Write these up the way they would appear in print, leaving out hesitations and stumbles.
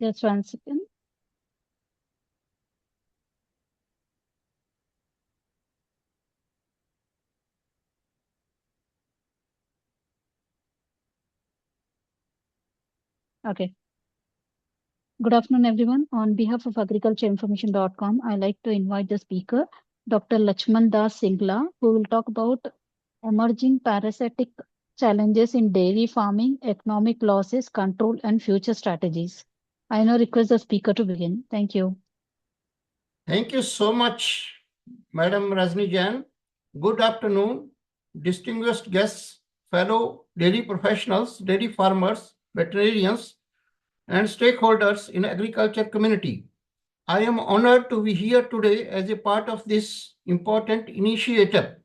Just one second. Okay. Good afternoon, everyone. On behalf of agricultureinformation.com, I like to invite the speaker, Dr. Lachhman Singla, who will talk about emerging parasitic challenges in dairy farming, economic losses, control, and future strategies. I now request the speaker to begin. Thank you. Thank you so much, Madam Rajni Jain. Good afternoon, distinguished guests, fellow dairy professionals, dairy farmers, veterinarians, and stakeholders in agriculture community. I am honored to be here today as a part of this important initiative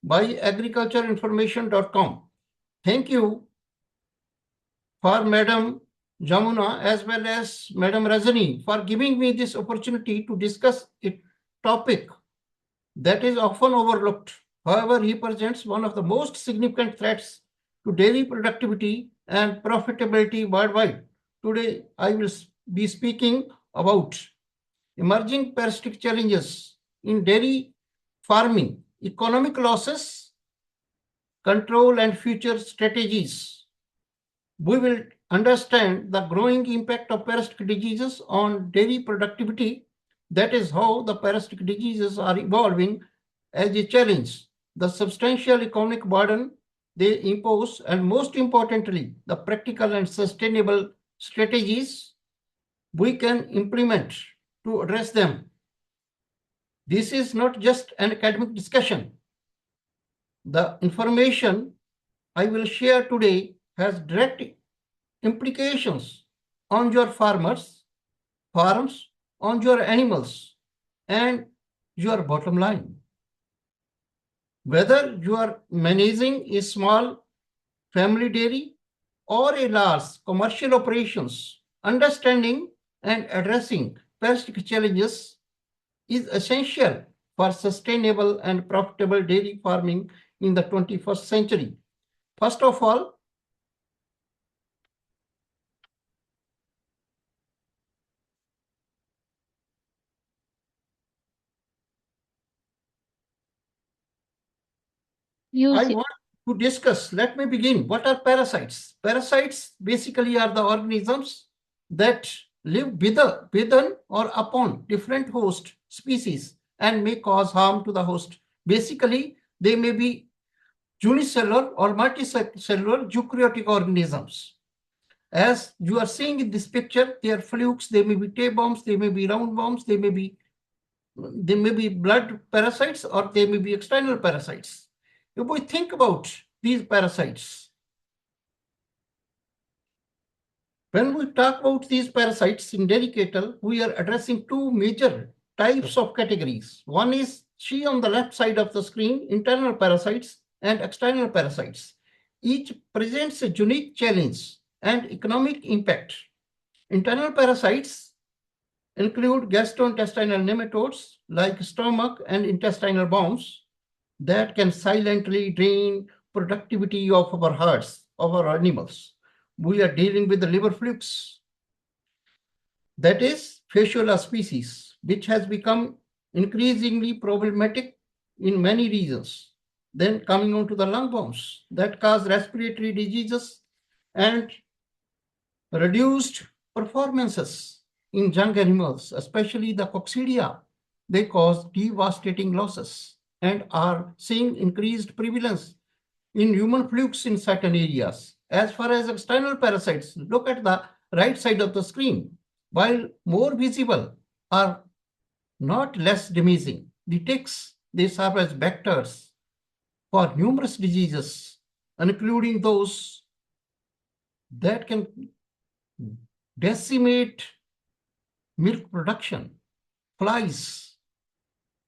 by agricultureinformation.com. Thank you for Madam Jamuna as well as Madam Rajani for giving me this opportunity to discuss a topic that is often overlooked. However, he presents one of the most significant threats to dairy productivity and profitability worldwide. Today, I will be speaking about emerging parasitic challenges in dairy farming, economic losses, control, and future strategies. We will understand the growing impact of parasitic diseases on dairy productivity. That is how the parasitic diseases are evolving as a challenge, the substantial economic burden they impose, and most importantly, the practical and sustainable strategies we can implement to address them. This is not just an academic discussion. The information I will share today has direct implications on your farmers, farms, on your animals, and your bottom line. Whether you are managing a small family dairy or a large commercial operations, understanding and addressing parasitic challenges is essential for sustainable and profitable dairy farming in the 21st century. First of all, I want to discuss, let me begin. What are parasites? Parasites basically are the organisms that live within or upon different host species and may cause harm to the host. Basically, they may be unicellular or multicellular eukaryotic organisms. As you are seeing in this picture, they are flukes, they may be tapeworms, they may be roundworms, they may be blood parasites, or they may be external parasites. If we think about these parasites, when we talk about these parasites in dairy cattle, we are addressing two major types of categories. One is, see on the left side of the screen, internal parasites and external parasites. Each presents a unique challenge and economic impact. Internal parasites include gastrointestinal nematodes like stomach and intestinal worms that can silently drain productivity of our herds, of our animals. We are dealing with the liver flukes. That is Fasciola species, which has become increasingly problematic in many regions. Then coming on to the lungworms that cause respiratory diseases and reduced performances in young animals, especially the coccidia. They cause devastating losses and are seeing increased prevalence in human flukes in certain areas. As far as external parasites, look at the right side of the screen. While more visible, are not less damaging. The ticks, they serve as vectors for numerous diseases, including those that can decimate milk production. Flies,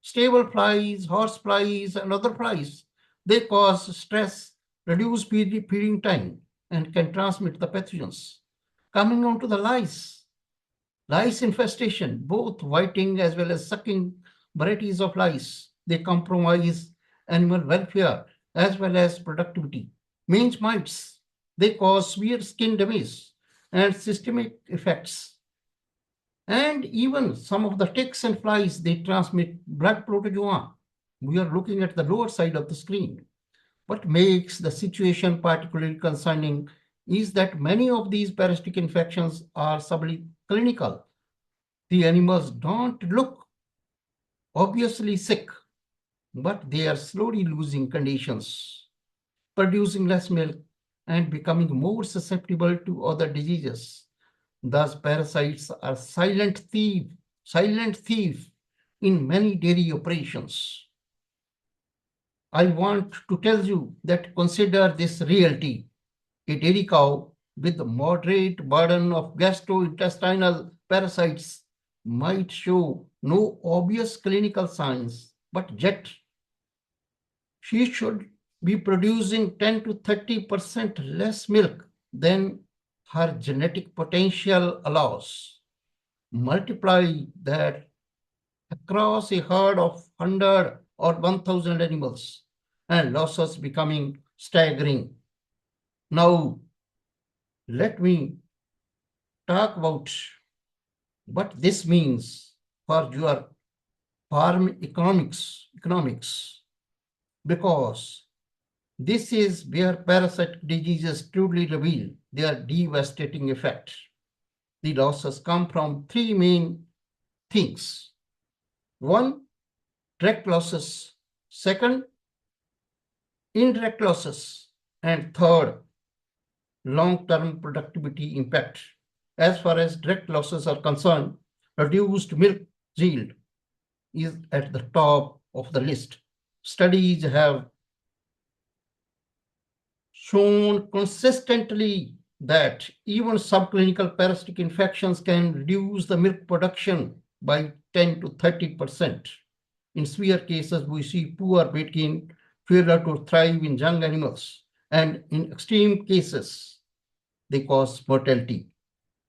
stable flies, horse flies, and other flies, they cause stress, reduce feeding time, and can transmit the pathogens. Coming on to the lice infestation, both whiting as well as sucking varieties of lice, they compromise animal welfare as well as productivity. Mange mites, they cause severe skin damage and systemic effects. And even some of the ticks and flies, they transmit blood protozoa. We are looking at the lower side of the screen. What makes the situation particularly concerning is that many of these parasitic infections are subclinical. The animals don't look obviously sick, but they are slowly losing conditions, producing less milk, and becoming more susceptible to other diseases. Thus, parasites are silent thief in many dairy operations. I want to tell you that consider this reality. A dairy cow with a moderate burden of gastrointestinal parasites might show no obvious clinical signs, but yet she should be producing 10 to 30% less milk than her genetic potential allows. Multiply that across a herd of 100 or 1,000 animals, and losses becoming staggering. Now, let me talk about what this means for your farm economics, because this is where parasitic diseases truly reveal their devastating effect. The losses come from three main things. One, direct losses. Second, indirect losses. And third, long-term productivity impact. As far as direct losses are concerned, reduced milk yield is at the top of the list. Studies have shown consistently that even subclinical parasitic infections can reduce the milk production by 10 to 30%. In severe cases, we see poor weight gain, failure to thrive in young animals, and in extreme cases, they cause mortality.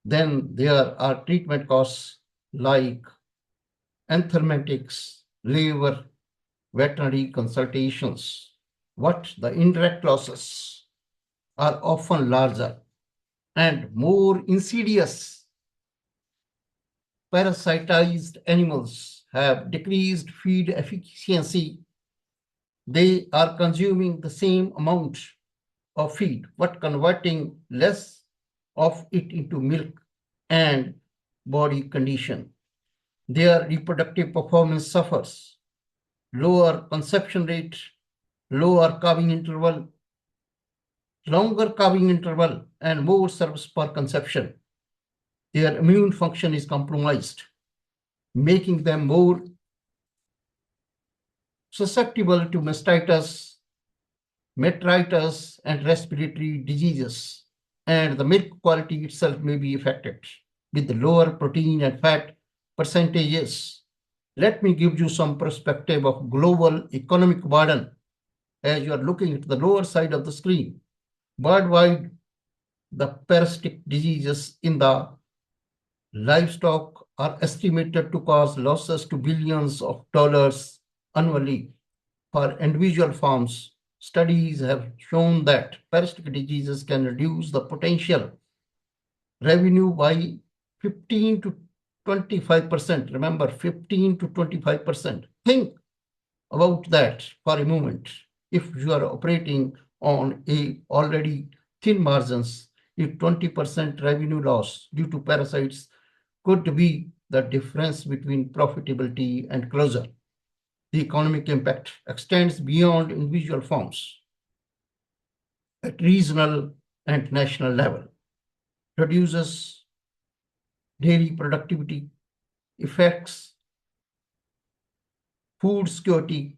Then there are treatment costs like anthelmintics, liver, veterinary consultations. What the indirect losses are often larger and more insidious. Parasitized animals have decreased feed efficiency. They are consuming the same amount of feed, but converting less of it into milk and body condition. Their reproductive performance suffers. Lower conception rate, lower calving interval, longer calving interval, and more service per conception. Their immune function is compromised, making them more susceptible to mastitis, metritis, and respiratory diseases. And the milk quality itself may be affected with lower protein and fat percentages. Let me give you some perspective of global economic burden as you are looking at the lower side of the screen. Worldwide, the parasitic diseases in the livestock are estimated to cause losses to billions of dollars annually. For individual farms, studies have shown that parasitic diseases can reduce the potential revenue by 15 to 25%. Remember, 15 to 25%. Think about that for a moment. If you are operating on a already thin margins, if 20% revenue loss due to parasites could be the difference between profitability and closure. The economic impact extends beyond individual farms at regional and national level, reduces dairy productivity, affects food security,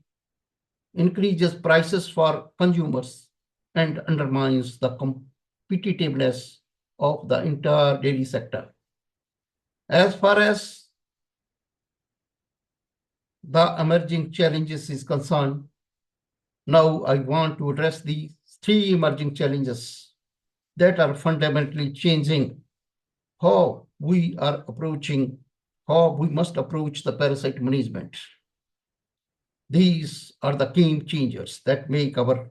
increases prices for consumers, and undermines the competitiveness of the entire dairy sector. As far as the emerging challenges is concerned, now I want to address these three emerging challenges that are fundamentally changing how we must approach the parasite management. These are the game changers that make our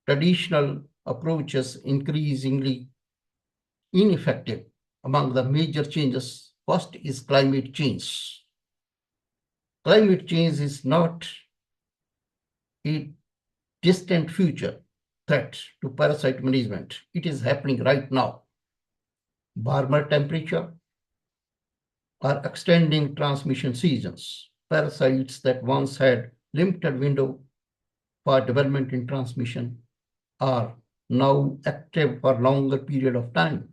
traditional approaches increasingly ineffective. Among the major changes, First is climate change. Climate change is not a distant future threat to parasite management. It is happening right now. Warmer temperature are extending transmission seasons. Parasites that once had limited window for development in transmission are now active for longer period of time.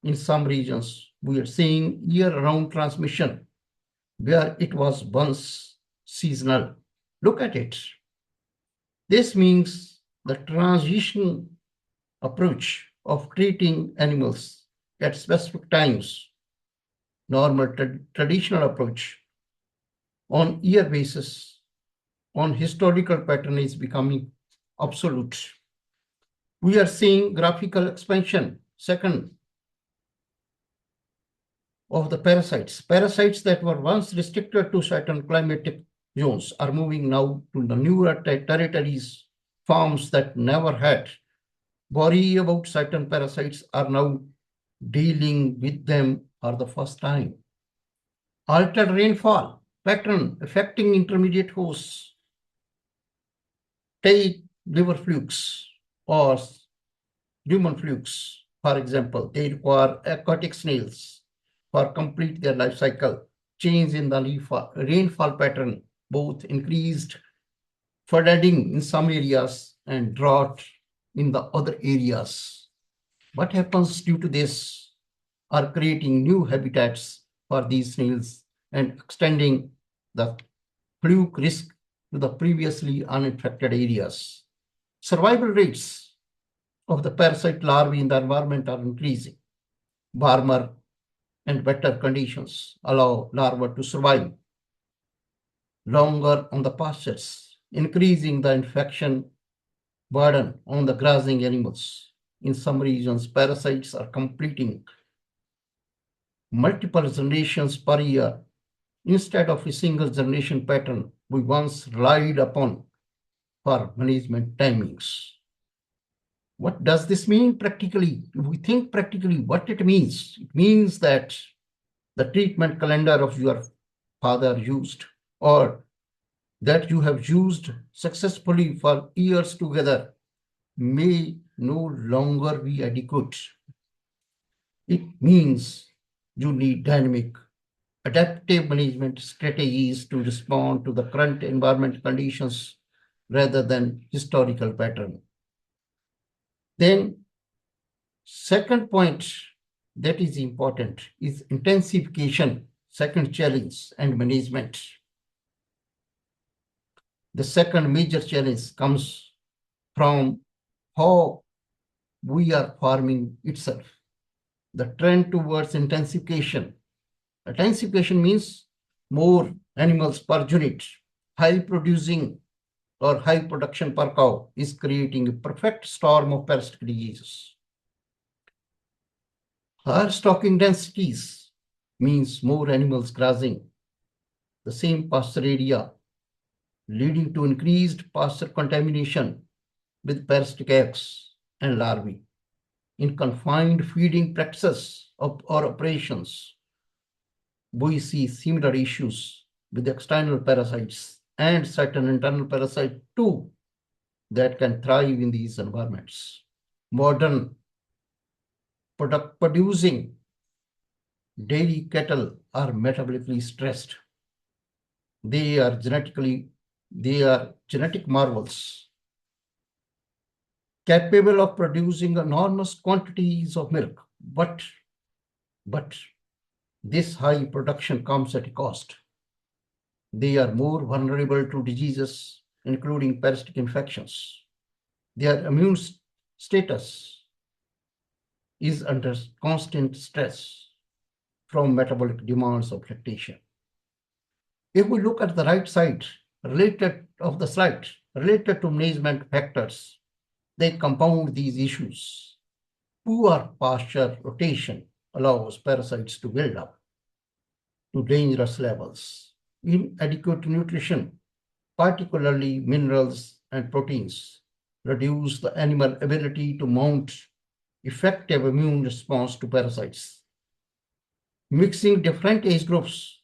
In some regions, we are seeing year-round transmission where it was once seasonal. Look at it. This means the transition approach of treating animals at specific times, normal traditional approach on year basis, on historical pattern is becoming obsolete. We are seeing graphical expansion. Second, of the parasites. Parasites that were once restricted to certain climatic zones are moving now to the newer territories. Farms that never had worry about certain parasites are now dealing with them for the first time. Altered rainfall pattern affecting intermediate hosts. Take liver flukes or human flukes, for example. They require aquatic snails for complete their life cycle. Change in the rainfall pattern, both increased flooding in some areas and drought in the other areas. What happens due to this are creating new habitats for these snails and extending the fluke risk to the previously uninfected areas. Survival rates of the parasite larvae in the environment are increasing. Warmer and better conditions allow larvae to survive longer on the pastures, increasing the infection burden on the grazing animals. In some regions, parasites are completing multiple generations per year instead of a single generation pattern we once relied upon for management timings. What does this mean practically? If we think practically what it means that the treatment calendar of your father used or that you have used successfully for years together may no longer be adequate. It means you need dynamic, adaptive management strategies to respond to the current environment conditions rather than historical pattern. Then, second point that is important is intensification, second challenge, and management. The second major challenge comes from how we are farming itself. The trend towards intensification. Intensification means more animals per unit. High producing or high production per cow is creating a perfect storm of parasitic diseases. Higher stocking densities means more animals grazing the same pasture area, leading to increased pasture contamination with parasitic eggs and larvae. In confined feeding practices or operations, we see similar issues with external parasites and certain internal parasites too that can thrive in these environments. Modern producing dairy cattle are metabolically stressed. They are genetic marvels, capable of producing enormous quantities of milk. But this high production comes at a cost. They are more vulnerable to diseases, including parasitic infections. Their immune status is under constant stress from metabolic demands of lactation. If we look at the right side related of the slide, related to management factors, they compound these issues. Poor pasture rotation allows parasites to build up to dangerous levels. Inadequate nutrition, particularly minerals and proteins, reduce the animal ability to mount effective immune response to parasites. Mixing different age groups,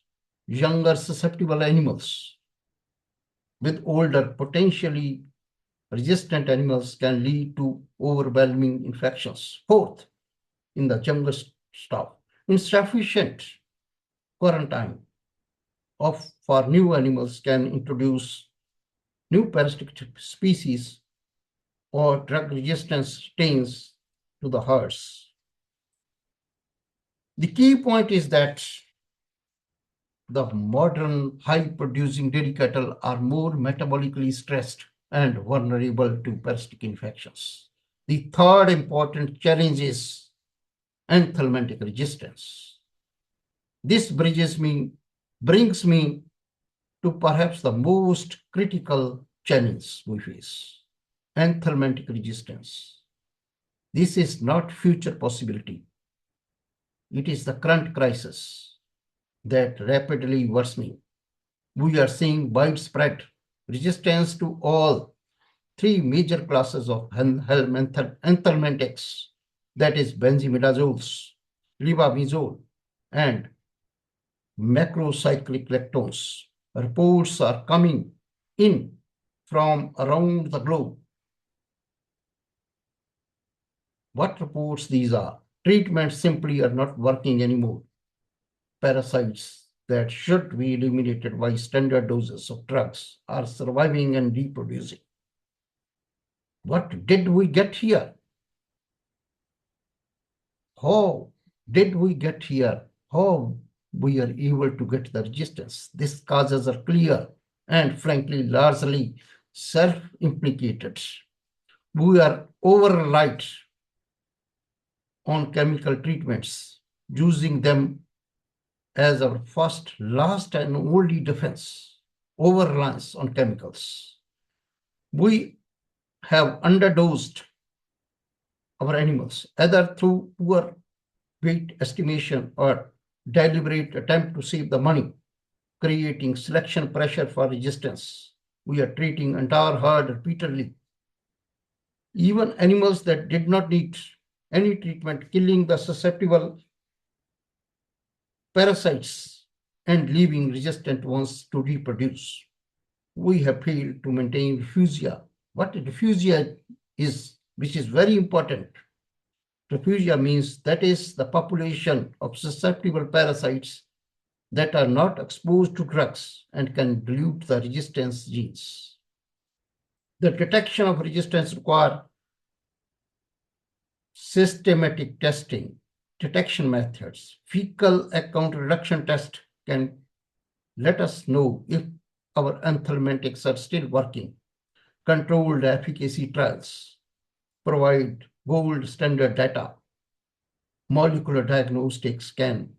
younger susceptible animals with older potentially resistant animals can lead to overwhelming infections. Fourth, in the younger staff, insufficient quarantine for new animals can introduce new parasitic species or drug resistance strains to the herds. The key point is that the modern high-producing dairy cattle are more metabolically stressed and vulnerable to parasitic infections. The third important challenge is anthelmintic resistance. This brings me to perhaps the most critical challenge we face, anthelmintic resistance. This is not future possibility. It is the current crisis that rapidly worsening. We are seeing widespread resistance to all three major classes of anthelmintics, that is benzimidazoles, ribamizole, and macrocyclic lactones. Reports are coming in from around the globe. What reports these are? Treatments simply are not working anymore. Parasites that should be eliminated by standard doses of drugs are surviving and reproducing. What did we get here? How did we get here? How we are able to get the resistance? These causes are clear and frankly largely self-implicated. We are over-reliant on chemical treatments, using them as our first, last, and only defense. Over-reliance on chemicals. We have underdosed our animals, either through poor weight estimation or deliberate attempt to save the money, creating selection pressure for resistance. We are treating entire herd repeatedly, even animals that did not need any treatment, killing the susceptible parasites and leaving resistant ones to reproduce. We have failed to maintain refugia. What refugia is, which is very important. Refugia means that is the population of susceptible parasites that are not exposed to drugs and can dilute the resistance genes. The detection of resistance requires systematic testing, detection methods. Fecal count reduction test can let us know if our anthelmintics are still working. Controlled efficacy trials provide gold standard data. Molecular diagnostics can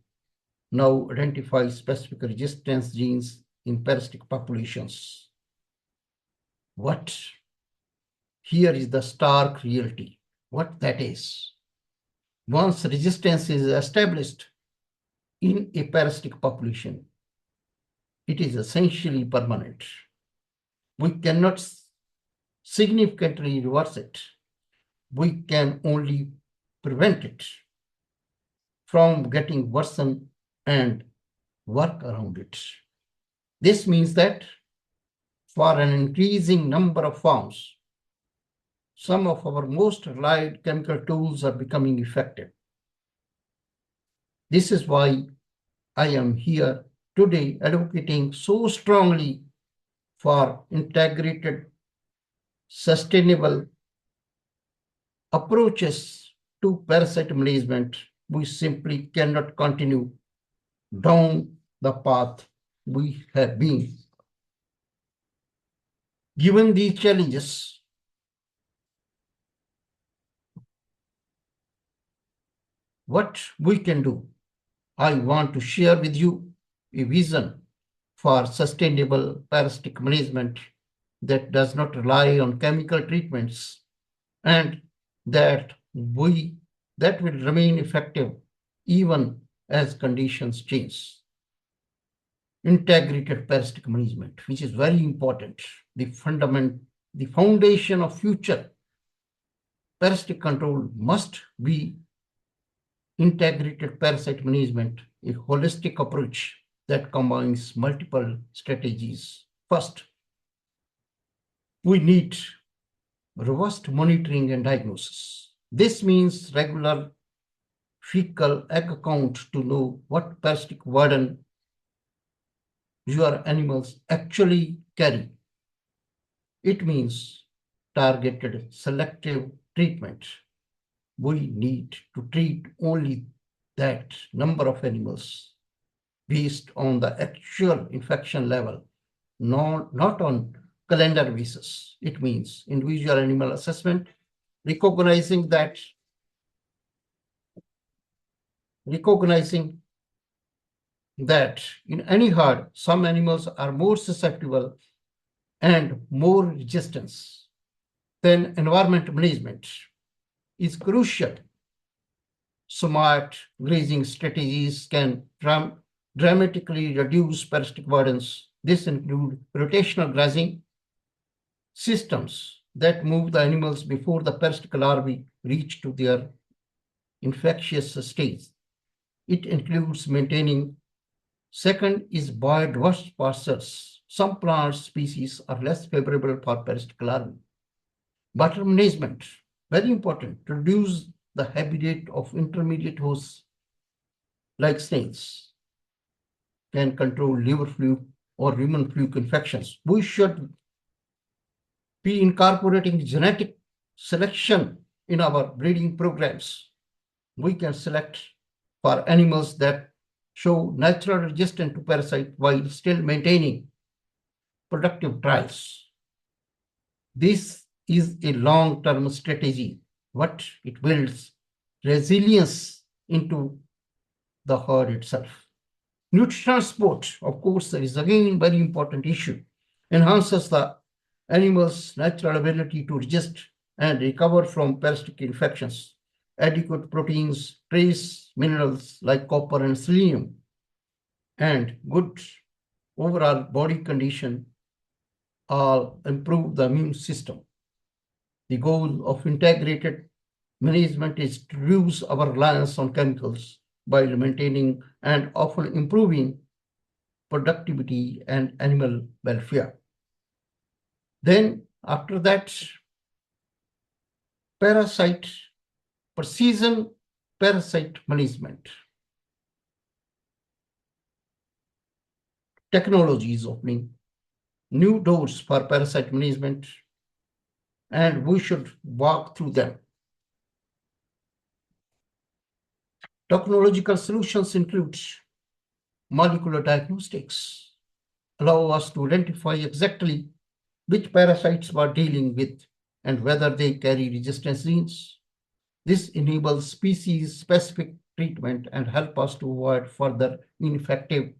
now identify specific resistance genes in parasitic populations. What? Here is the stark reality. What that is. Once resistance is established in a parasitic population, it is essentially permanent. We cannot significantly reverse it. We can only prevent it from getting worsened and work around it. This means that for an increasing number of farms, some of our most relied chemical tools are becoming effective. This is why I am here today advocating so strongly for integrated, sustainable approaches to parasite management. We simply cannot continue down the path we have been. Given these challenges, what we can do, I want to share with you a vision for sustainable parasitic management that does not rely on chemical treatments and that will remain effective even as conditions change. Integrated parasitic management, which is very important, the foundation of future parasitic control must be integrated parasite management, a holistic approach that combines multiple strategies. First, we need robust monitoring and diagnosis. This means regular fecal egg count to know what parasitic burden your animals actually carry. It means targeted selective treatment. We need to treat only that number of animals based on the actual infection level, not on calendar basis. It means individual animal assessment, recognizing that recognizing that in any herd, some animals are more susceptible and more resistance. Then environment management is crucial. Smart grazing strategies can dramatically reduce parasitic burdens. This includes rotational grazing systems that move the animals before the parasitic larvae reach to their infectious stage. It includes maintaining. Second is biodiverse pastures. Some plant species are less favorable for parasitic larvae. Butter management, very important, to reduce the habitat of intermediate hosts like snails, can control liver fluke or human fluke infections. We should be incorporating genetic selection in our breeding programs. We can select for animals that show natural resistance to parasite while still maintaining productive trials. This is a long-term strategy. What it builds resilience into the herd itself. Nutritional support, of course, is again a very important issue. Enhances the animal's natural ability to resist and recover from parasitic infections. Adequate proteins, trace minerals like copper and selenium, and good overall body condition all improve the immune system. The goal of integrated management is to reduce our reliance on chemicals while maintaining and often improving productivity and animal welfare. Then, after that, precision parasite management. Technology is opening new doors for parasite management, and we should walk through them. Technological solutions include molecular diagnostics, allow us to identify exactly which parasites we're dealing with and whether they carry resistance genes. This enables species-specific treatment and help us to avoid further ineffective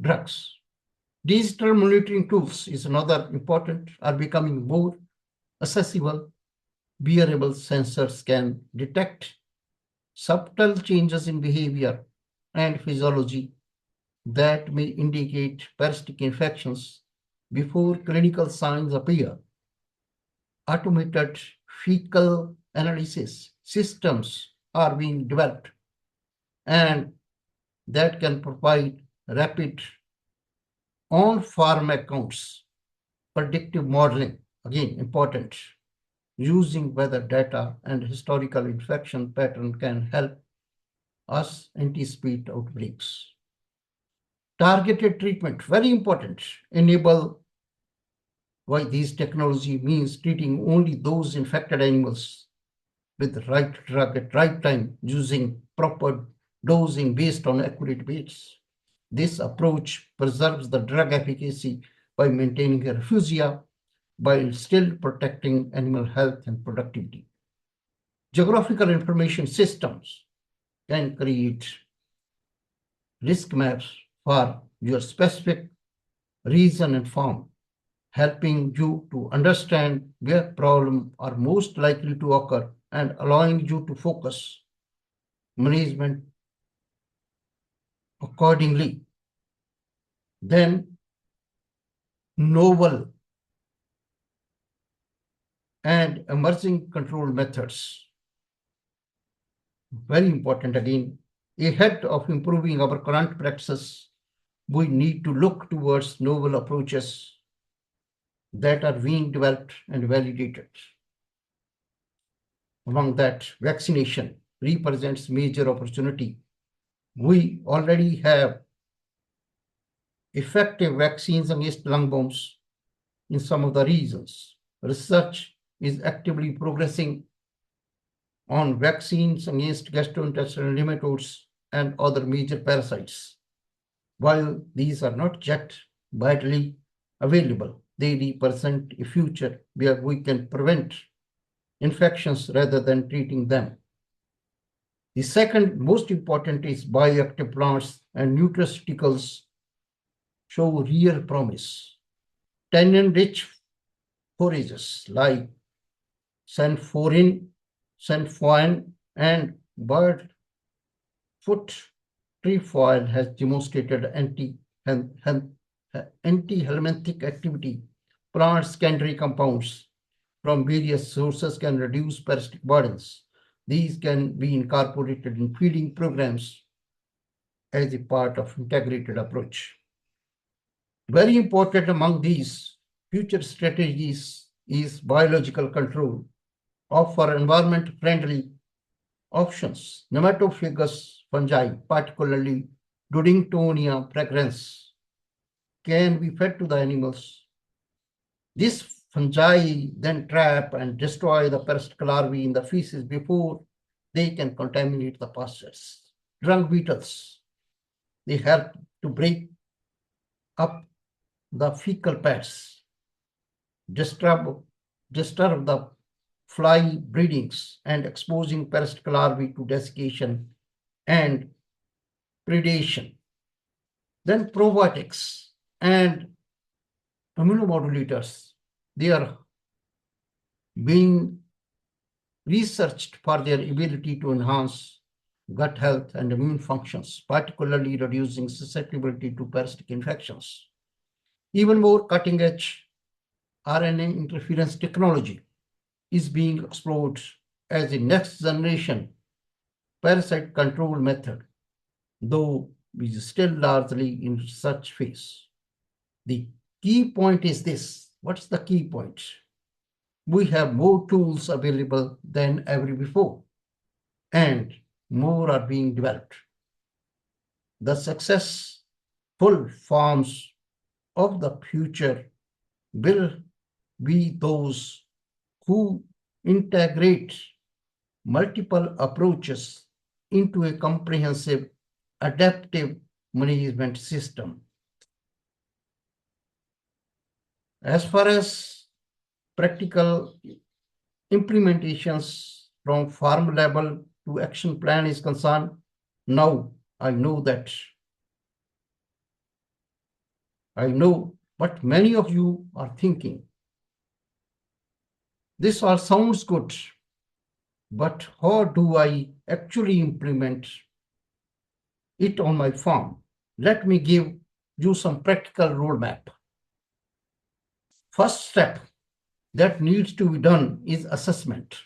drugs. Digital monitoring tools is another important, are becoming more accessible. Wearable sensors can detect subtle changes in behavior and physiology that may indicate parasitic infections before clinical signs appear. Automated fecal analysis systems are being developed and that can provide rapid on-farm accounts, predictive modeling, again important, using weather data and historical infection pattern can help us anticipate outbreaks. Targeted treatment, very important, enable why these technology means treating only those infected animals with the right drug at right time using proper dosing based on accurate weights. This approach preserves the drug efficacy by maintaining a refugia while still protecting animal health and productivity. Geographical information systems can create risk maps for your specific region and farm, helping you to understand where problems are most likely to occur and allowing you to focus management accordingly. Then novel and emerging control methods. very important again, ahead of improving our current practices, we need to look towards novel approaches that are being developed and validated. Among that, vaccination represents major opportunity. We already have effective vaccines against lungworms in some of the regions. Research is actively progressing on vaccines against gastrointestinal nematodes and other major parasites. While these are not yet widely available, they represent a future where we can prevent infections rather than treating them. The second most important is bioactive plants and nutraceuticals show real promise. Tannin-rich forages like sainfoin, and bird foot trefoil has demonstrated anti-helminthic activity. Plant secondary compounds from various sources can reduce parasitic burdens. These can be incorporated in feeding programs as a part of integrated approach. Very important among these future strategies is biological control. Offer environment-friendly options. Nematophagous fungi, particularly Dodingtonia fragrans, can be fed to the animals. These fungi then trap and destroy the parasitic larvae in the feces before they can contaminate the pastures. Dung beetles, they help to break up the fecal pads, disturb the fly breedings, and exposing parasitic larvae to desiccation and predation. Then probiotics and immunomodulators, they are being researched for their ability to enhance gut health and immune functions, particularly reducing susceptibility to parasitic infections. Even more cutting-edge RNA interference technology is being explored as a next-generation parasite control method, though it is still largely in research phase. The key point is this. What's the key point? We have more tools available than ever before, and more are being developed. The successful farms of the future will be those who integrate multiple approaches into a comprehensive adaptive management system. As far as practical implementations from farm level to action plan is concerned, now I know what many of you are thinking. This all sounds good, but how do I actually implement it on my farm? Let me give you some practical roadmap. First step that needs to be done is assessment.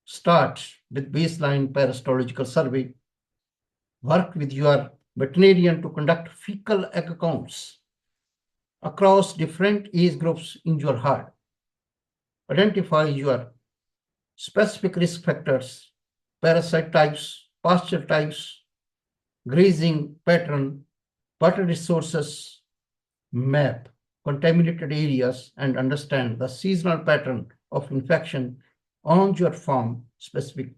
Start with baseline parasitological survey. Work with your veterinarian to conduct fecal egg counts across different age groups in your herd. Identify your specific risk factors, parasite types, pasture types, grazing pattern, water resources, map contaminated areas, and understand the seasonal pattern of infection on your farm specific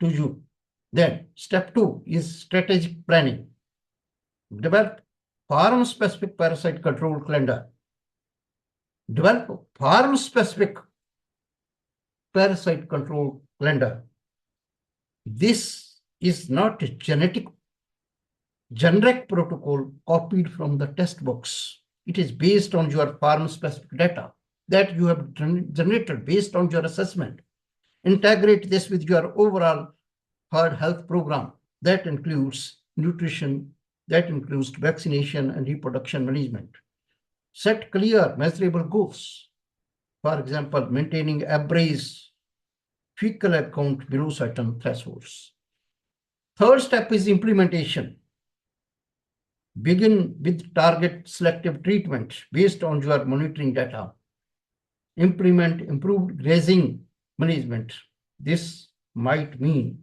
to you. Then step 2 is strategic planning. Develop farm-specific parasite control calendar. Develop farm-specific parasite control calendar. This is not a generic protocol copied from the textbooks. It is based on your farm-specific data that you have generated based on your assessment. Integrate this with your overall herd health program that includes nutrition, that includes vaccination and reproduction management. Set clear, measurable goals. For example, maintaining average fecal count below certain thresholds. Third step is implementation. Begin with target selective treatment based on your monitoring data. Implement improved grazing management. This might mean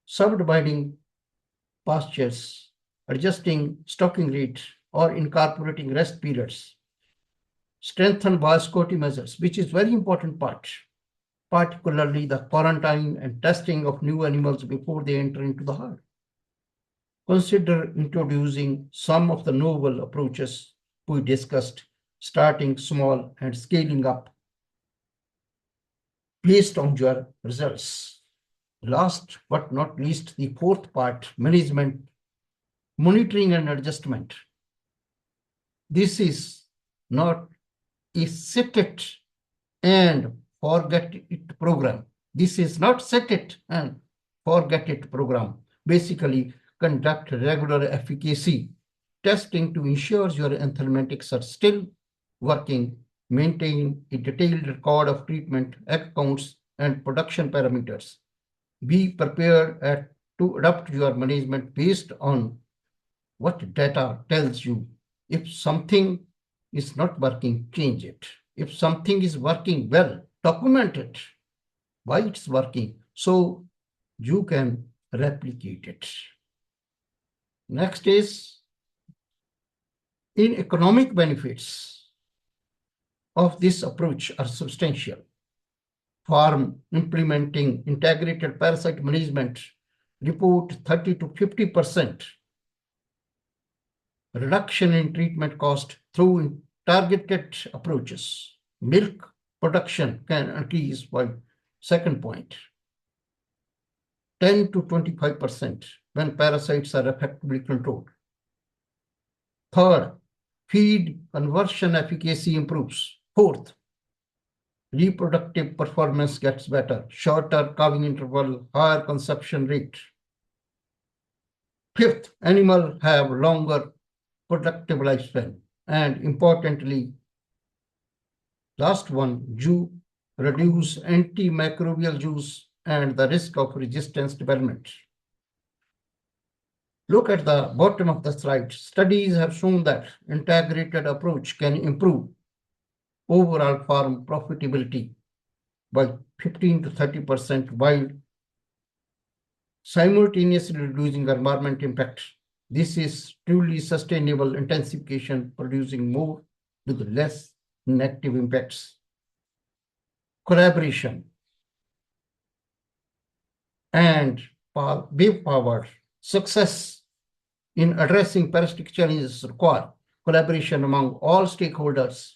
subdividing pastures, adjusting stocking rate, or incorporating rest periods. Strengthen biosecurity measures, which is very important part, particularly the quarantine and testing of new animals before they enter into the herd. Consider introducing some of the novel approaches we discussed, starting small and scaling up based on your results. Last but not least, the fourth part, management, monitoring and adjustment. This is not a set it and forget it program. This is not set it and forget it program. Basically, conduct regular efficacy testing to ensure your anthelmintics are still working. Maintain a detailed record of treatment, egg counts, and production parameters. Be prepared to adapt your management based on what data tells you. If something is not working, change it. If something is working well, document it, why it's working, so you can replicate it. Next is in economic benefits of this approach are substantial. Farm implementing integrated parasite management report 30 to 50% reduction in treatment cost through targeted approaches. Milk production can increase by second point 10 to 25% when parasites are effectively controlled. Third, feed conversion efficacy improves. Fourth, reproductive performance gets better, shorter calving interval, higher conception rate. Fifth, animal have longer productive lifespan. And importantly, last one, you reduce antimicrobial use and the risk of resistance development. Look at the bottom of the slide. Studies have shown that integrated approach can improve overall farm profitability by 15 to 30% while simultaneously reducing environment impact. This is truly sustainable intensification, producing more with less negative impacts. Collaboration and wave power success in addressing parasitic challenges require collaboration among all stakeholders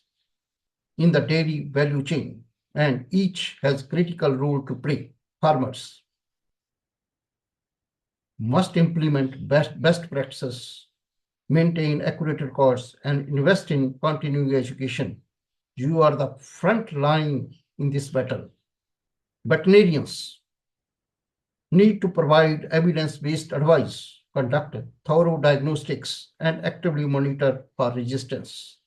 in the dairy value chain, and each has critical role to play. Farmers must implement best practices, maintain accurate records, and invest in continuing education. You are the front line in this battle. Veterinarians need to provide evidence-based advice, conduct thorough diagnostics, and actively monitor for resistance.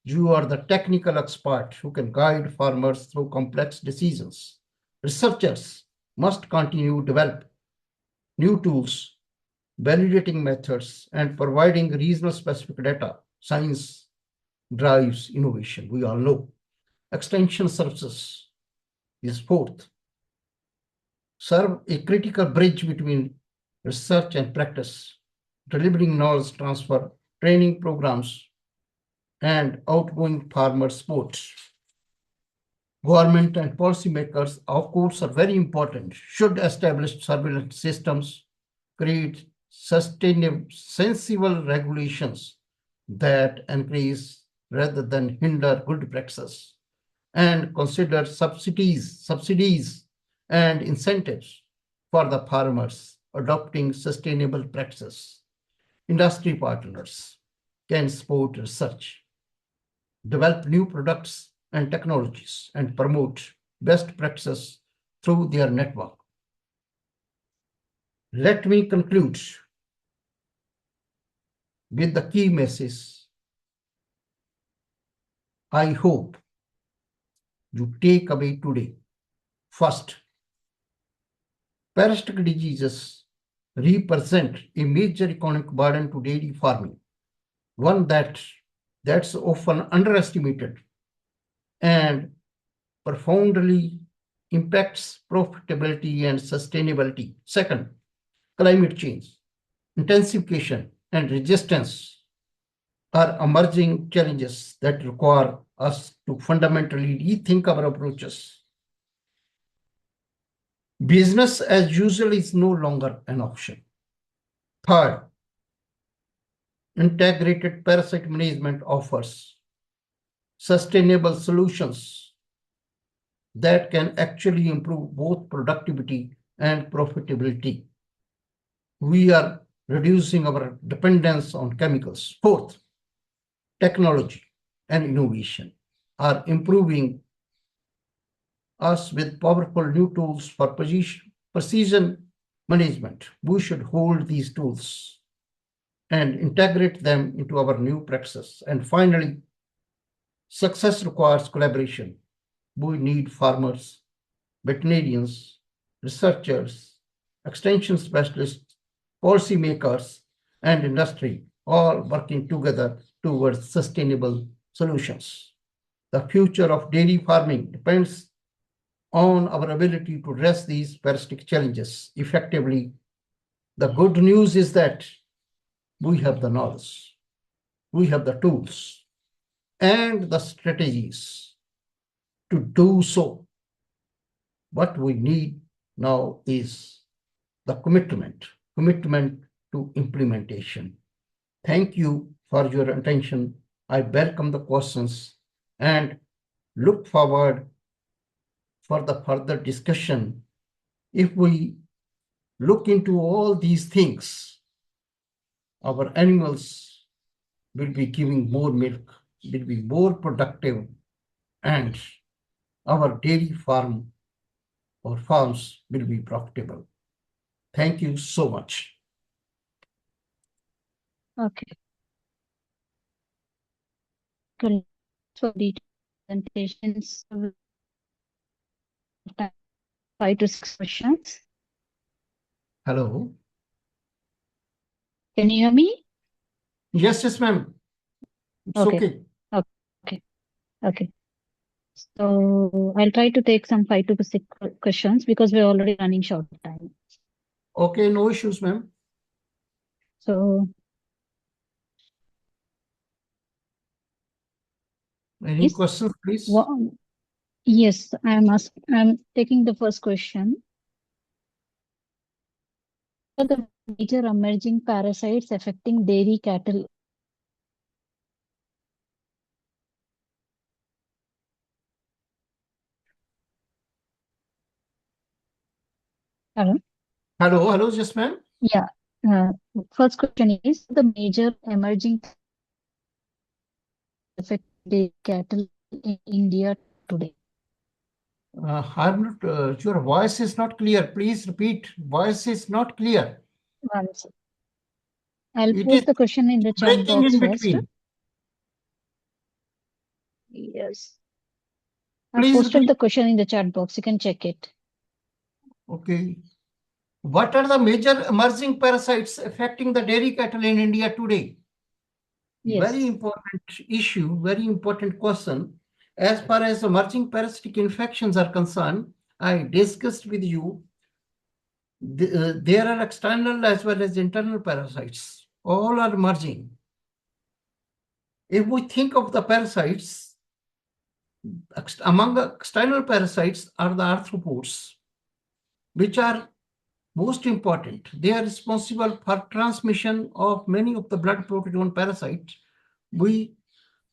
You are the technical expert who can guide farmers through complex decisions. Researchers must continue to develop new tools, validating methods, and providing regional specific data. Science drives innovation, we all know. Extension services is fourth. Serve a critical bridge between research and practice, delivering knowledge transfer, training programs, and outgoing farmer support. Government and policymakers, of course, are very important, should establish surveillance systems, create sustainable, sensible regulations that encourage rather than hinder good practices, and consider subsidies and incentives for the farmers adopting sustainable practices. Industry partners can support research, develop new products and technologies, and promote best practices through their network. Let me conclude with the key message. I hope you take away today First, parasitic diseases represent a major economic burden to dairy farming, one that's often underestimated and profoundly impacts profitability and sustainability. Second, climate change, intensification, and resistance are emerging challenges that require us to fundamentally rethink our approaches. Business as usual is no longer an option. Third, integrated parasite management offers sustainable solutions that can actually improve both productivity and profitability. We are reducing our dependence on chemicals. Fourth, technology and innovation are improving us with powerful new tools for precision management. We should hold these tools and integrate them into our new practices. And finally, success requires collaboration. We need farmers, veterinarians, researchers, extension specialists, policymakers, and industry all working together towards sustainable solutions. The future of dairy farming depends on our ability to address these parasitic challenges effectively. The good news is that we have the knowledge, we have the tools, and the strategies to do so. What we need now is the commitment to implementation. Thank you for your attention. I welcome the questions and look forward for the further discussion. If we look into all these things, our animals will be giving more milk, will be more productive, and our dairy farm or farms will be profitable. Thank you so much. Okay. Good. For detailed presentations, 5 to 6 questions. Hello. Can you hear me? Yes, ma'am. It's Okay. Okay. So I'll try to take some 5 to 6 questions because we're already running short of time. Okay, no issues, ma'am. So Any yes, questions, please? yes, I'm taking the first question. What are the major emerging parasites affecting dairy cattle? Hello? Hello, yes, ma'am. Yeah. First question is the major emerging affect dairy cattle in India today. I'm not, your voice is not clear. Please repeat. Voice is not clear. Once. I'll It is post the question in the chat breaking box in first. between. Yes. I Please posted repeat. the question in the chat box. You can check it. Okay. What are the major emerging parasites affecting the dairy cattle in India today? Yes. Very important issue, very important question. As far as emerging parasitic infections are concerned, I discussed with you, there are external as well as internal parasites. All are emerging. If we think of the parasites, among the external parasites are the arthropods, which are most important. They are responsible for transmission of many of the blood protein parasites. We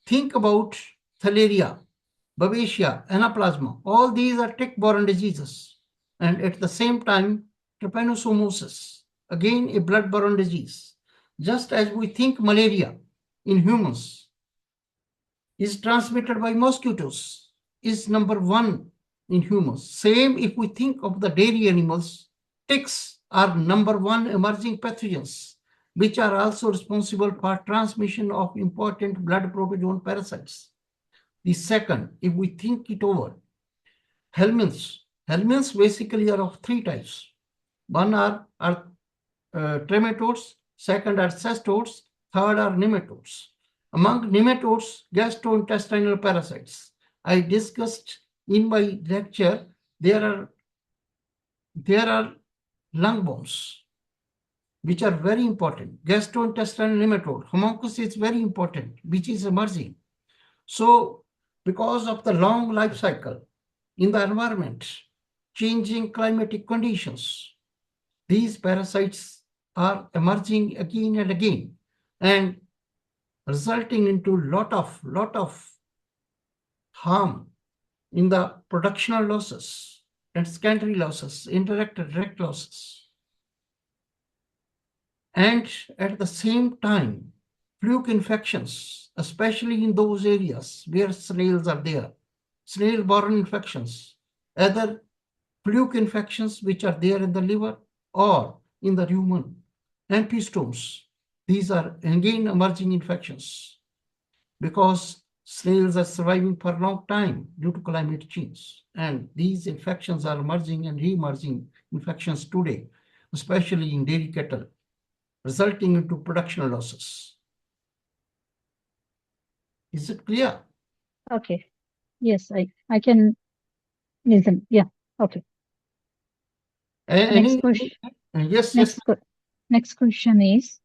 think about Thalaria, Babesia, Anaplasma. All these are tick-borne diseases. And at the same time, trypanosomosis, again a blood-borne disease. Just as we think malaria in humans is transmitted by mosquitoes, is number 1 in humans. Same if we think of the dairy animals, ticks are number 1 emerging pathogens, which are also responsible for transmission of important blood protein parasites. The second, if we think it over, helminths Helminths basically are of three types. One are trematodes, second are cestodes, third are nematodes. Among nematodes, gastrointestinal parasites. I discussed in my lecture, there are lungworms, which are very important. Gastrointestinal nematode, homunculus is very important, which is emerging. So, because of the long life cycle in the environment, changing climatic conditions, these parasites are emerging again and again and resulting into lot of harm in the productional losses and secondary losses, indirect and direct losses. And at the same time, fluke infections, especially in those areas where snails are there, snail-borne infections, either fluke infections which are there in the liver or in the rumen, amphistomes. These are again emerging infections because snails are surviving for a long time due to climate change. And these infections are emerging and re-emerging infections today, especially in dairy cattle, resulting into production losses. Is it clear? Okay. Yes, I can listen. Yeah. Okay. Next Any, question. yes, yes. Next question is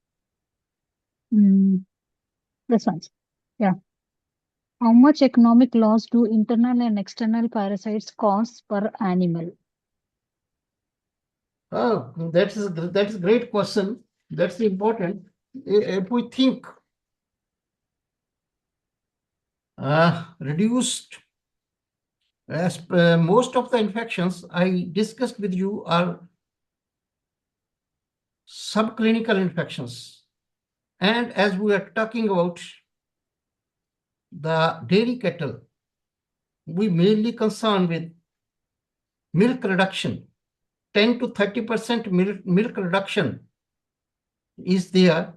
this one. Yeah. How much economic loss do internal and external parasites cause per animal? Oh, that is a great question. That's important. If we think reduced, as most of the infections I discussed with you are subclinical infections. And as we are talking about the dairy cattle, we mainly concerned with milk reduction. 10 to 30% milk reduction is there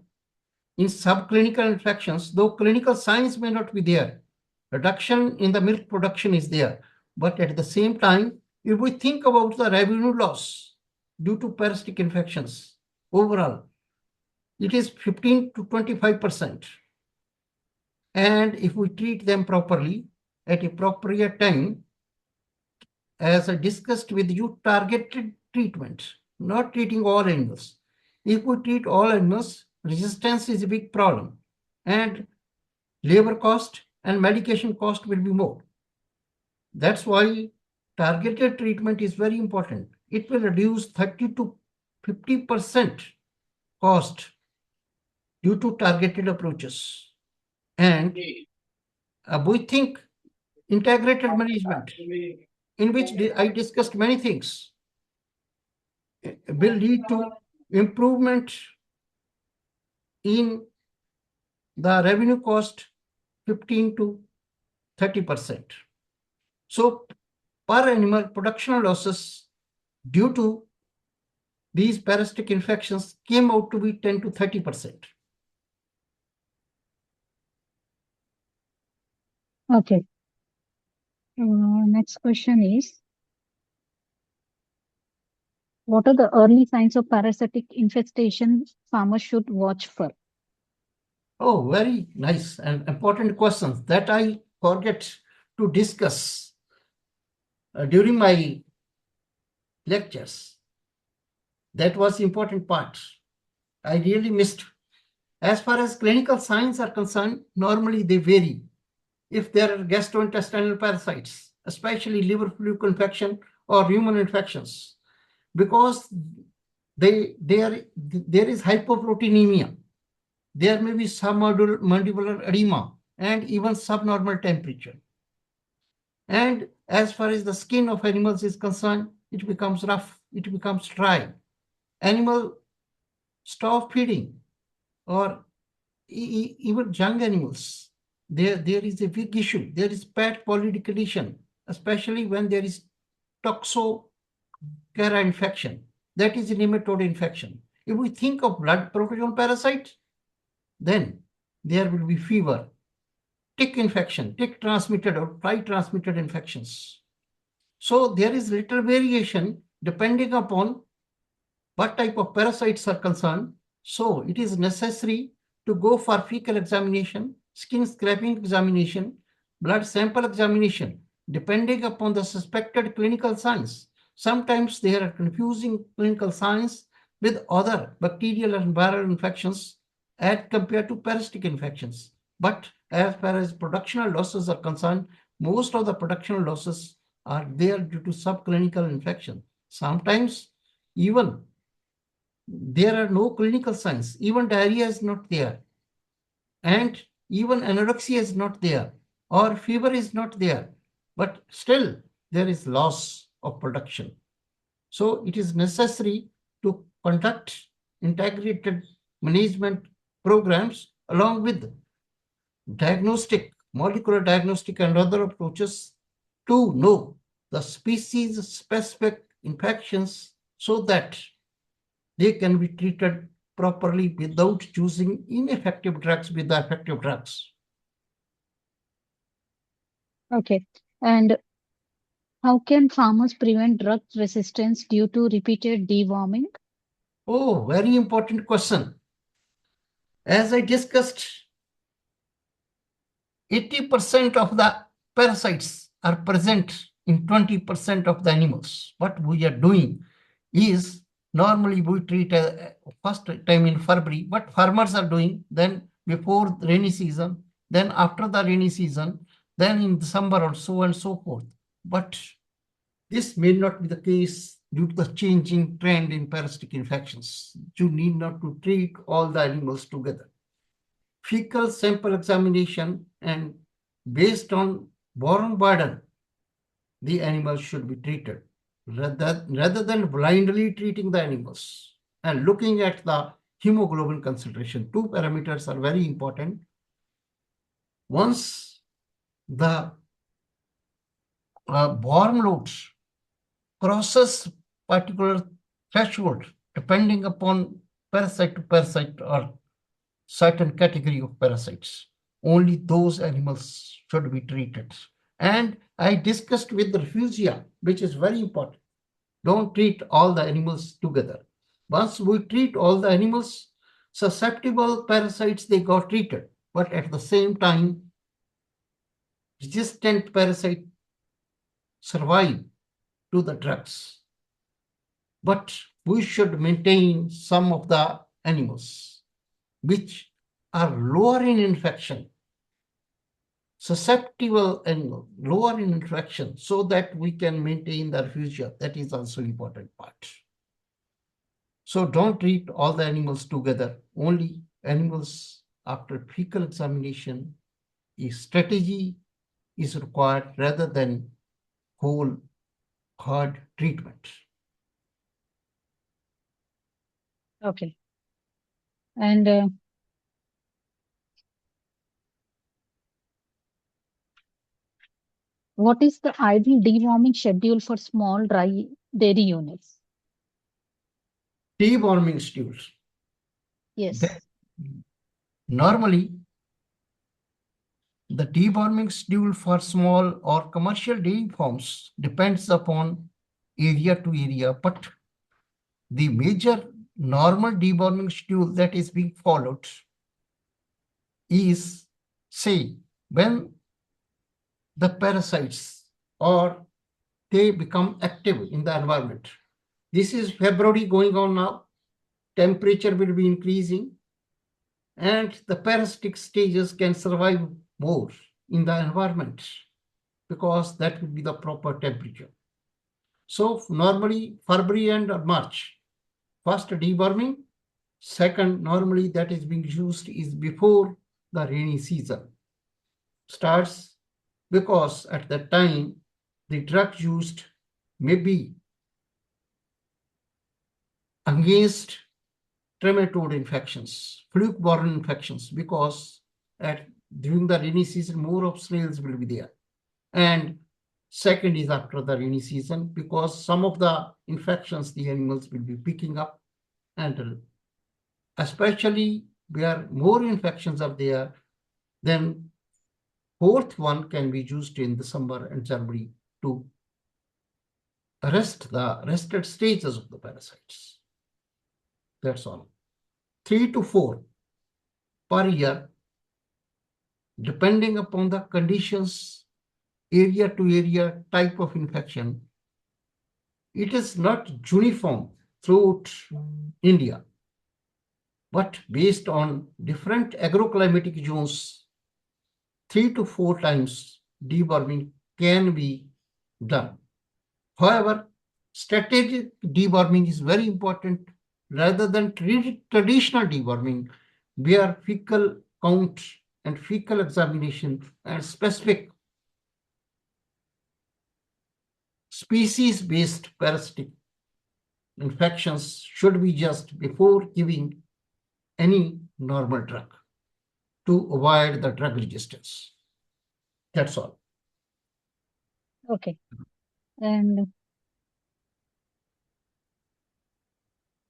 in subclinical infections, though clinical signs may not be there. Reduction in the milk production is there. But at the same time, if we think about the revenue loss due to parasitic infections overall, it is 15 to 25%. And if we treat them properly at appropriate time, as I discussed with you, targeted treatment, not treating all animals. If we treat all animals, resistance is a big problem, and labor cost and medication cost will be more. That's why targeted treatment is very important. It will reduce 30 to 50% cost due to targeted approaches. And we think integrated management, in which I discussed many things, will lead to improvement in the revenue cost 15 to 30%. So per animal production losses due to these parasitic infections came out to be 10 to 30%. Okay. Next question is, what are the early signs of parasitic infestation farmers should watch for? Oh, very nice and important questions that I forget to discuss during my lectures. That was the important part. I really missed. As far as clinical signs are concerned, normally they vary. If there are gastrointestinal parasites, especially liver fluke infection or rumen infections, because there is hypoproteinemia, there may be submandibular edema and even subnormal temperature. And as far as the skin of animals is concerned, it becomes rough, it becomes dry. Animal stop feeding, or even young animals, there is a big issue. There is pet polydeclination, especially when there is toxocara infection. That is a nematode infection. If we think of blood protozoal parasite, then there will be fever, tick infection, tick transmitted or fly transmitted infections. So there is little variation depending upon what type of parasites are concerned. So it is necessary to go for fecal examination, skin scraping examination, blood sample examination, depending upon the suspected clinical signs. Sometimes there are confusing clinical signs with other bacterial and viral infections as compared to parasitic infections. But as far as productional losses are concerned, most of the productional losses are there due to subclinical infection. Sometimes even there are no clinical signs, even diarrhea is not there, and even anorexia is not there, or fever is not there, but still there is loss of production. So it is necessary to conduct integrated management programs along with diagnostic, molecular diagnostic, and other approaches to know the species specific infections so that they can be treated properly without choosing ineffective drugs with the effective drugs. Okay. And how can farmers prevent drug resistance due to repeated deworming? Oh, very important question. As I discussed, 80% of the parasites are present in 20% of the animals. What we are doing is normally we treat first time in February. What farmers are doing, then before the rainy season, then after the rainy season, then in December or so and so forth. But this may not be the case due to the changing trend in parasitic infections. You need not to treat all the animals together. Fecal sample examination and based on boron burden, the animals should be treated rather than blindly treating the animals and looking at the hemoglobin concentration. Two parameters are very important. Once the boron loads crosses particular threshold, depending upon parasite to parasite or certain category of parasites, only those animals should be treated. And I discussed with the refugia, which is very important. Don't treat all the animals together. Once we treat all the animals, susceptible parasites, they got treated. But at the same time, resistant parasite survive to the drugs. But we should maintain some of the animals which are lower in infection, susceptible and lower in infection, so that we can maintain the refugia. That is also important part. So don't treat all the animals together. Only animals after fecal examination. A strategy is required rather than whole hard treatment. Okay. And what is the ideal deworming schedule for small dry dairy units? Deworming stools. Yes. Normally, the deworming schedule for small or commercial dairy farms depends upon area to area, but the major normal deworming schedule that is being followed is, say, when the parasites or they become active in the environment. This is February going on now. Temperature will be increasing and the parasitic stages can survive more in the environment because that would be the proper temperature. So normally February and March, first deworming, second normally that is being used is before the rainy season starts, because at that time the drug used may be against trematode infections, fluke-borne infections, because during the rainy season, more of snails will be there. And second is after the rainy season, because some of the infections the animals will be picking up, and especially where more infections are there, then fourth one can be used in December and January to arrest the rested stages of the parasites. That's all. 3 to 4 per year, depending upon the conditions, area to area, type of infection. It is not uniform throughout India, but based on different agroclimatic zones, 3 to 4 times deworming can be done. However, strategic deworming is very important rather than traditional deworming, where fecal count and fecal examination and specific species-based parasitic infections should be just before giving any normal drug to avoid the drug resistance. That's all. Okay. And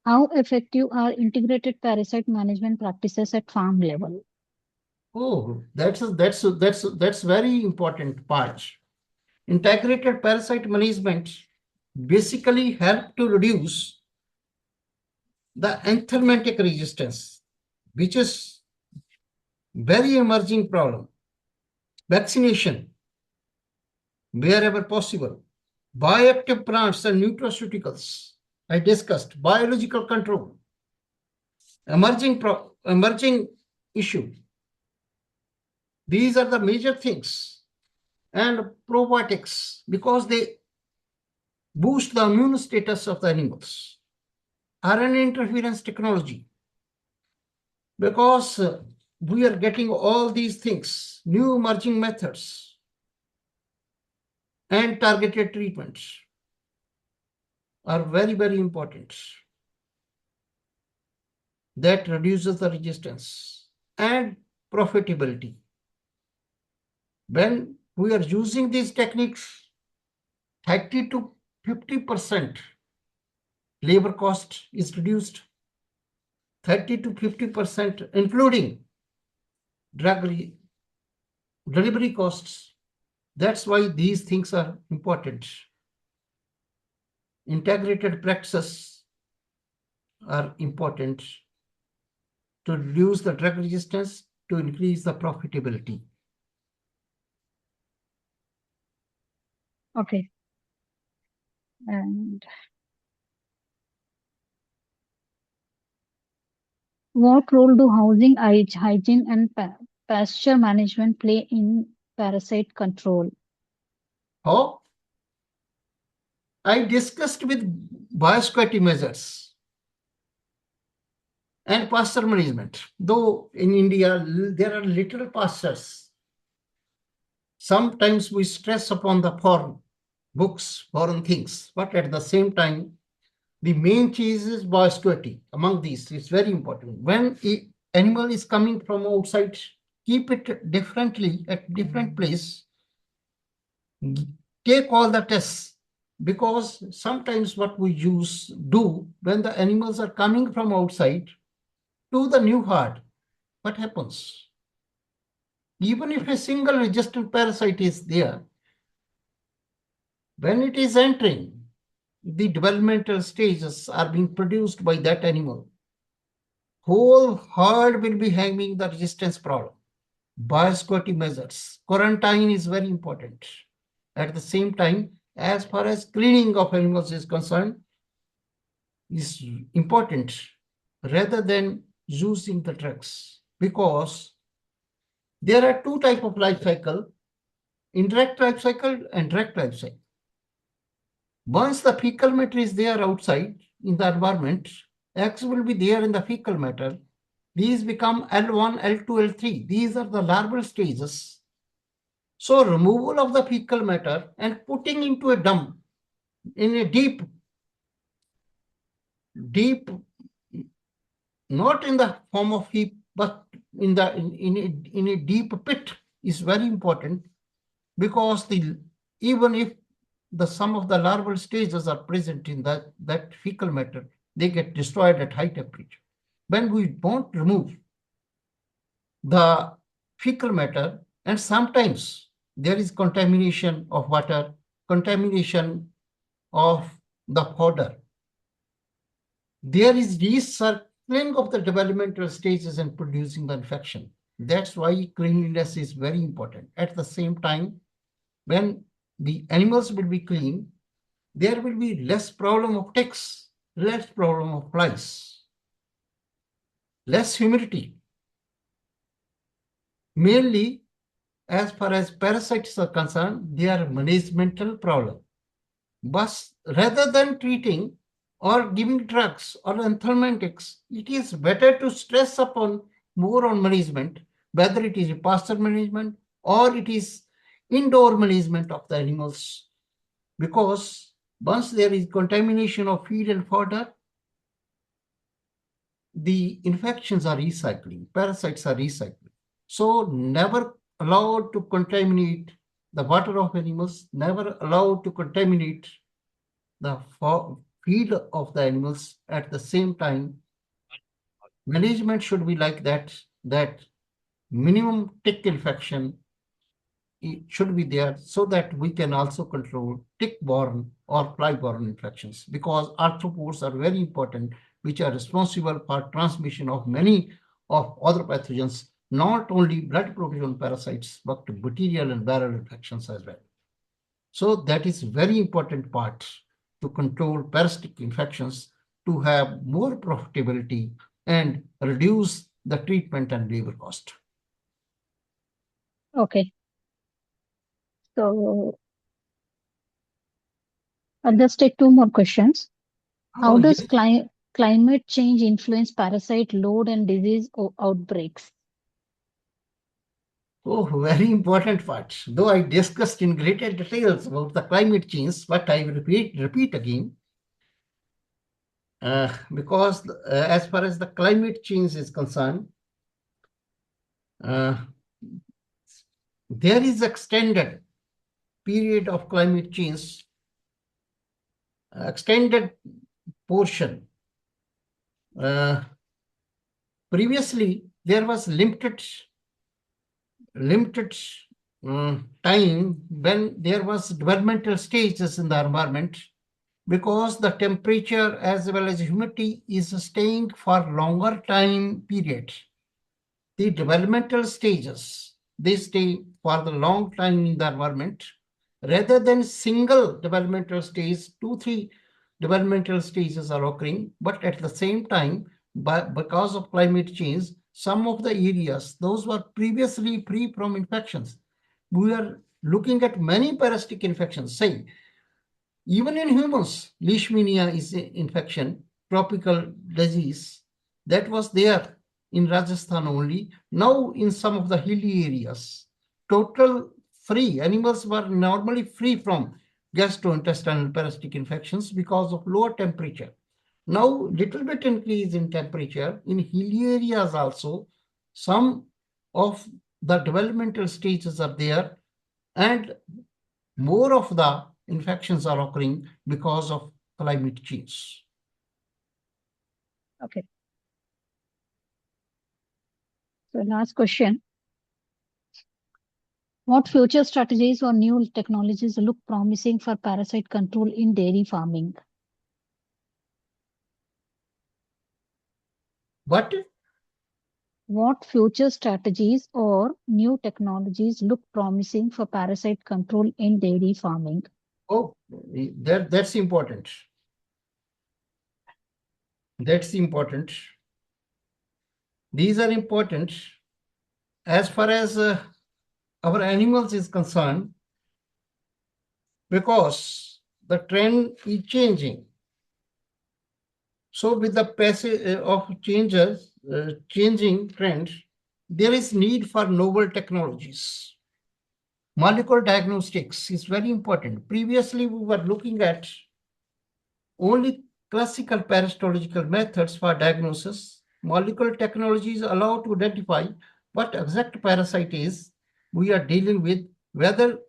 how effective are integrated parasite management practices at farm level? Oh, that's very important part. Integrated parasite management basically help to reduce the anthelmintic resistance, which is very emerging problem. Vaccination, wherever possible. Bioactive plants and nutraceuticals, I discussed. Biological control, emerging issue. These are the major things. And probiotics, because they boost the immune status of the animals. RNA interference technology, because we are getting all these things, new emerging methods and targeted treatments are very, very important. That reduces the resistance and profitability. When we are using these techniques, 30 to 50% labor cost is reduced, 30 to 50%, including drug delivery costs. That's why these things are important. Integrated practices are important to reduce the drug resistance, to increase the profitability. Okay. And what role do housing hygiene and pasture management play in parasite control? How? I discussed with biosecurity measures and pasture management. Though in India, there are little pastures. Sometimes we stress upon the foreign books, foreign things, but at the same time, the main cheese is biosecurity. Among these, it's very important. When an animal is coming from outside, keep it differently at different place. Take all the tests, because sometimes what we do when the animals are coming from outside to the new herd, what happens? Even if a single resistant parasite is there, when it is entering, the developmental stages are being produced by that animal. Whole herd will be having the resistance problem. Biosecurity measures. Quarantine is very important. At the same time, as far as cleaning of animals is concerned, is important rather than using the drugs, because there are two types of life cycle, indirect life cycle and direct life cycle. Once the fecal matter is there outside in the environment, X will be there in the fecal matter. These become L1, L2, L3. These are the larval stages. So removal of the fecal matter and putting into a dump in a deep, not in the form of heap, but in a deep pit is very important, because even if some of the larval stages are present in that fecal matter, they get destroyed at high temperature. When we don't remove the fecal matter, and sometimes there is contamination of water, contamination of the fodder. There is recircling of the developmental stages and producing the infection. That's why cleanliness is very important. At the same time, when the animals will be clean, there will be less problem of ticks, less problem of flies, less humidity. Mainly, as far as parasites are concerned, they are managemental problem. But rather than treating or giving drugs or anthelmintics, it is better to stress upon more on management, whether it is a pasture management or it is indoor management of the animals. Because once there is contamination of feed and fodder, the infections are recycling, parasites are recycling. So never allowed to contaminate the water of animals, never allowed to contaminate the feed of the animals. At the same time, management should be like that, that minimum tick infection should be there so that we can also control tick-borne or fly-borne infections, because arthropods are very important, which are responsible for transmission of many of other pathogens, not only blood protein parasites, but bacterial and viral infections as well. So that is very important part to control parasitic infections, to have more profitability and reduce the treatment and labor cost. Okay. So I'll just take two more questions. How Oh, does yes. climate change influence parasite load and disease outbreaks? Oh, very important part. Though I discussed in greater details about the climate change, but I will repeat again, because as far as the climate change is concerned, uh, there is extended period of climate change, extended portion. Previously, there was limited time when there was developmental stages in the environment, because the temperature as well as humidity is staying for longer time period. The developmental stages, they stay for the long time in the environment, rather than single developmental stage, 2, 3 developmental stages are occurring. But at the same time, because of climate change, some of the areas, those were previously free from infections, we are looking at many parasitic infections. Say, even in humans, leishmania is an infection, tropical disease that was there in Rajasthan only. Now in some of the hilly areas, total free, animals were normally free from gastrointestinal parasitic infections because of lower temperature. Now little bit increase in temperature in hilly areas also, some of the developmental stages are there, and more of the infections are occurring because of climate change. Okay. So last question. What future strategies or new technologies look promising for parasite control in dairy farming? But What future strategies or new technologies look promising for parasite control in dairy farming? oh, that's important. That's important. These are important as far as our animals is concerned, because the trend is changing. So with the passage of changing trends, there is need for novel technologies. Molecular diagnostics is very important. Previously, we were looking at only classical parasitological methods for diagnosis. Molecular technologies allow to identify what exact parasite is we are dealing with, whether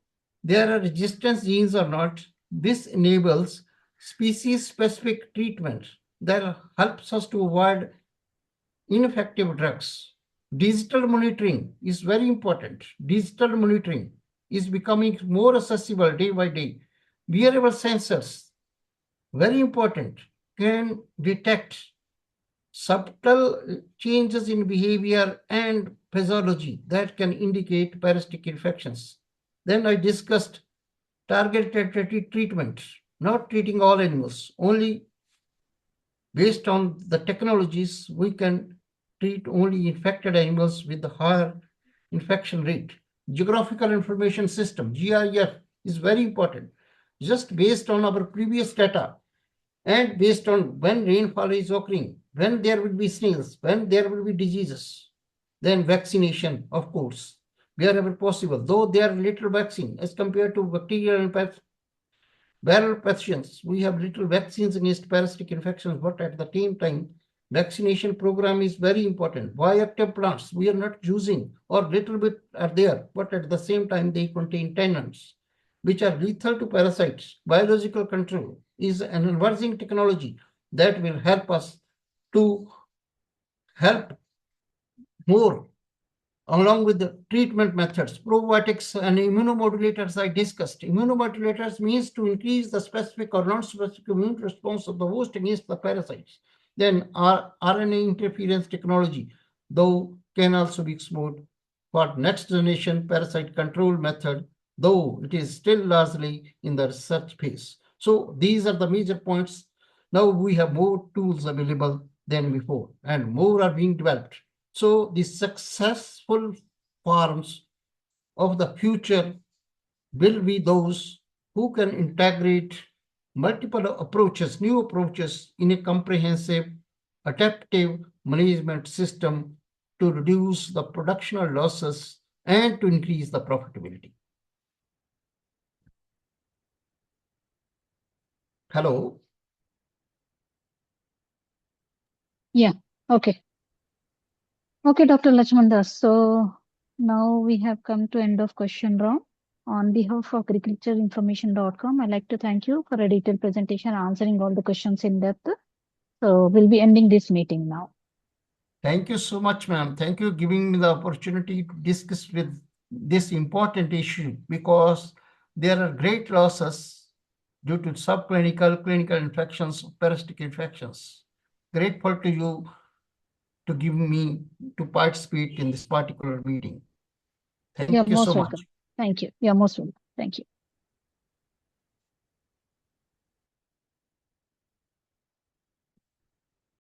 there are resistance genes or not. This enables species-specific treatment that helps us to avoid ineffective drugs. Digital monitoring is very important. Digital monitoring is becoming more accessible day by day. Wearable sensors very important, can detect subtle changes in behavior and pathology that can indicate parasitic infections. Then I discussed targeted treatment, not treating all animals, only based on the technologies, we can treat only infected animals with the higher infection rate. Geographical Information System, GIF, is very important. Just based on our previous data and based on when rainfall is occurring, when there will be snails, when there will be diseases, then vaccination, of course, wherever possible, though there are little vaccine as compared to bacterial and viral pathogens. We have little vaccines against parasitic infections, but at the same time, vaccination program is very important. Bioactive plants we are not using, or little bit are there, but at the same time they contain tannins, which are lethal to parasites. Biological control is an emerging technology that will help us to help more along with the treatment methods. Probiotics and immunomodulators I discussed. Immunomodulators means to increase the specific or non-specific immune response of the host against the parasites. Then RNA interference technology, though, can also be explored for next generation parasite control method, though it is still largely in the research phase. So these are the major points. Now we have more tools available than before, and more are being developed. So the successful farms of the future will be those who can integrate multiple approaches, new approaches in a comprehensive, adaptive management system to reduce the productional losses and to increase the profitability. Hello? Yeah, okay. Okay, Dr. Lachhman Das. So now we have come to end of question round. On behalf of agricultureinformation.com, I'd like to thank you for a detailed presentation answering all the questions in depth. So we'll be ending this meeting now. Thank you so much, ma'am. Thank you for giving me the opportunity to discuss with this important issue, because there are great losses due to subclinical, clinical infections, parasitic infections. Grateful to you to give me to participate in this particular meeting. Thank You're you so most much. welcome. Thank you. You're most welcome. Thank you.